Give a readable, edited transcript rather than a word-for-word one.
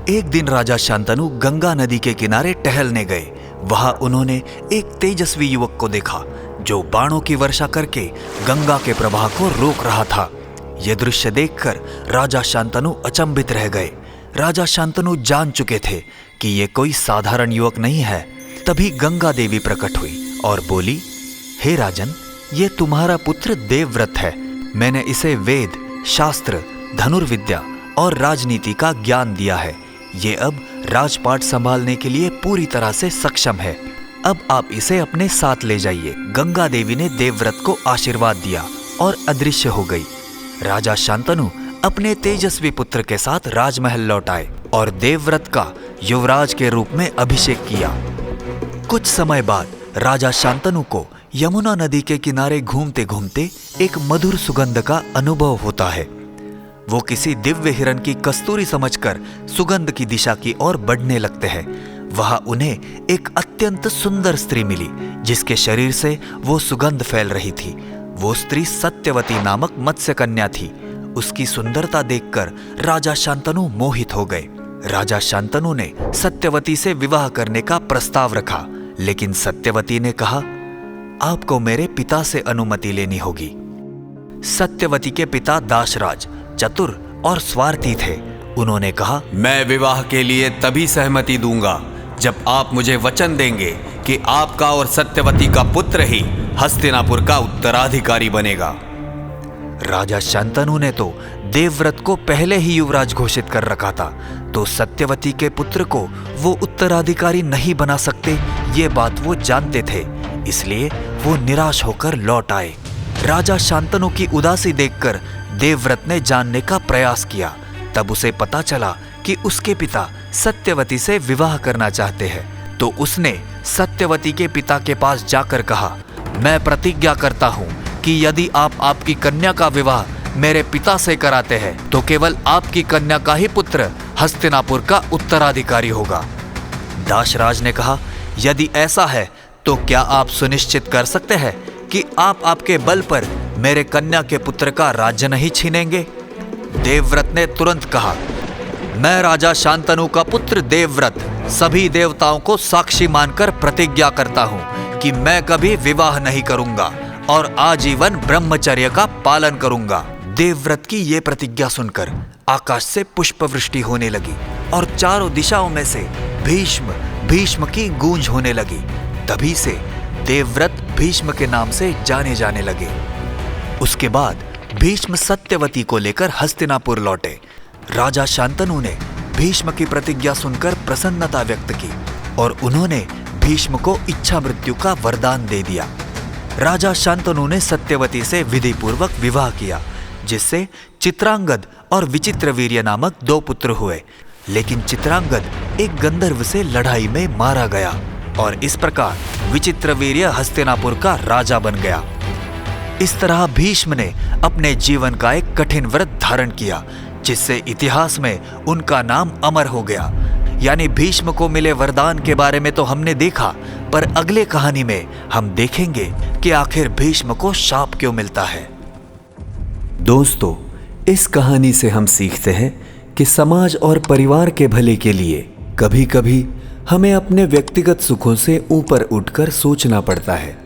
एक दिन राजा शांतनु गंगा नदी के किनारे टहलने गए। वहां उन्होंने एक तेजस्वी युवक को देखा जो बाणों की वर्षा करके गंगा के प्रवाह को रोक रहा था। यह दृश्य देखकर राजा शांतनु अचंभित रह गए। राजा शांतनु जान चुके थे कि यह कोई साधारण युवक नहीं है। तभी गंगा देवी प्रकट हुई और बोली, हे राजन, ये तुम्हारा पुत्र देवव्रत है। मैंने इसे वेद, शास्त्र, धनुर्विद्या और राजनीति का ज्ञान दिया है। ये अब राजपाट संभालने के लिए पूरी तरह से सक्षम है। अब आप इसे अपने साथ ले जाइए। गंगा देवी ने देवव्रत को आशीर्वाद दिया और अदृश्य हो गई। राजा शांतनु अपने तेजस्वी पुत्र के साथ राजमहल लौट आए और देवव्रत का युवराज के रूप में अभिषेक किया। कुछ समय बाद राजा शांतनु को यमुना नदी के किनारे घूमते घूमते एक मधुर सुगंध का अनुभव होता है। वो किसी दिव्य हिरण की कस्तूरी समझकर सुगंध की दिशा की ओर बढ़ने लगते हैं। वहां उन्हें एक अत्यंत सुंदर स्त्री मिली जिसके शरीर से वो सुगंध फैल रही थी। वो स्त्री सत्यवती नामक मत्स्य कन्या थी। उसकी सुंदरता देखकर राजा शांतनु मोहित हो गए। राजा शांतनु ने सत्यवती से विवाह करने का प्रस्ताव रखा, लेकिन सत्यवती ने कहा, आपको मेरे पिता से अनुमति लेनी होगी। सत्यवती के पिता दाशराज चतुर और स्वार्थी थे। उन्होंने कहा, मैं विवाह के लिए तभी सहमति दूंगा जब आप मुझे वचन देंगे कि आपका और सत्यवती का पुत्र ही हस्तिनापुर का उत्तराधिकारी बनेगा। राजा शांतनु ने तो देवव्रत को पहले ही युवराज घोषित कर रखा था, तो सत्यवती के पुत्र को वो उत्तराधिकारी नहीं बना सकते, ये बात वो जानते थे। इसलिए वो निराश होकर लौट आए। राजा शांतनु की उदासी देखकर देवव्रत ने जानने का प्रयास किया। तब उसे पता चला कि उसके पिता सत्यवती से विवाह करना चाहते हैं। तो उसने सत्यवती के पिता के पास जाकर कहा, मैं प्रतिज्ञा करता हूं कि यदि आप आपकी कन्या का विवाह मेरे पिता से कराते हैं तो केवल आपकी कन्या का ही पुत्र हस्तिनापुर का उत्तराधिकारी होगा। दाशराज ने कहा, यदि ऐसा है तो क्या आप सुनिश्चित कर सकते हैं कि आप आपके बल पर मेरे कन्या के पुत्र का राज्य नहीं छीनेंगे? देवव्रत ने तुरंत कहा, मैं राजा शांतनु का पुत्र देवव्रत सभी देवताओं को साक्षी मानकर प्रतिज्ञा करता हूं कि मैं कभी विवाह नहीं करूंगा और आजीवन ब्रह्मचर्य का पालन करूंगा। देवव्रत की ये प्रतिज्ञा सुनकर आकाश से पुष्पवृष्टि होने लगी और चारों दिशाओं में से भीष्म भीष्म की गूंज होने लगी। तभी से देवव्रत भीष्म के नाम से जाने जाने लगे। उसके बाद भीष्म सत्यवती को लेकर हस्तिनापुर लौटे। राजा शांतनु ने भीष्म की प्रतिज्ञा सुनकर प्रसन्नता व्यक्त की और उन्होंने भीष्म को इच्छा मृत्यु का वरदान दे दिया। राजा शांतनु ने सत्यवती से विधिपूर्वक विवाह किया, जिससे चित्रांगद और विचित्रवीर्य नामक 2 पुत्र हुए। लेकिन चित्रांगद एक गंधर्व से लड़ाई में मारा गया और इस प्रकार विचित्रवीर्य हस्तिनापुर का राजा बन गया। इस तरह भीष्म ने अपने जीवन का एक कठिन व्रत धारण किया, जिससे इतिहास में उनका नाम अमर हो गया। यानी भीष्म को मिले वरदान के बारे में तो हमने देखा, पर अगले कहानी में हम देखेंगे कि आखिर भीष्म को शाप क्यों मिलता है। दोस्तों, इस कहानी से हम सीखते हैं कि समाज और परिवार के भले के लिए कभी-कभी हमें अपने व्यक्तिगत सुखों से ऊपर उठकर सोचना पड़ता है।